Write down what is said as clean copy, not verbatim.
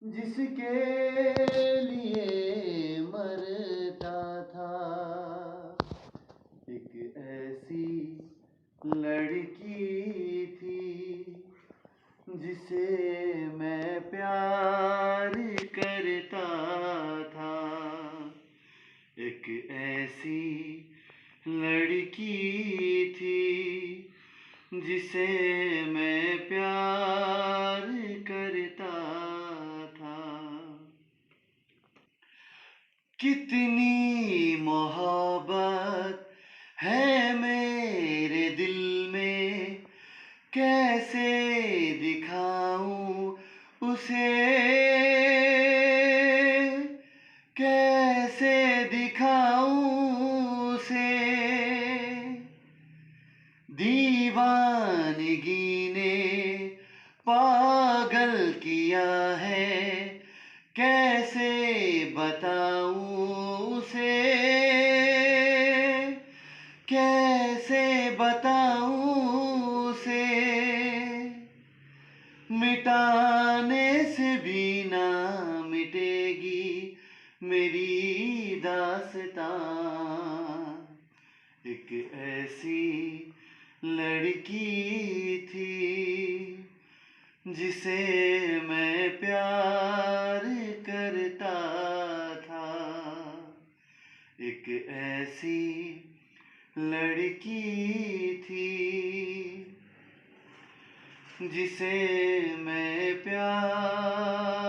जिसके लिए मरता था। एक ऐसी लड़की थी जिसे मैं प्यार करता था। एक ऐसी लड़की थी जिसे मैं प्यार करता था। कितनी मोहब्बत है मेरे दिल में, कैसे दिखाऊं उसे, कैसे दिखाऊं उसे। दीवानगी ने पागल किया है, कैसे बताऊं उसे, कैसे बताऊं उसे। मिटाने से भी ना मिटेगी मेरी दास्तां। एक ऐसी लड़की थी जिसे मैं प्यार करता था। एक ऐसी लड़की थी जिसे मैं प्यार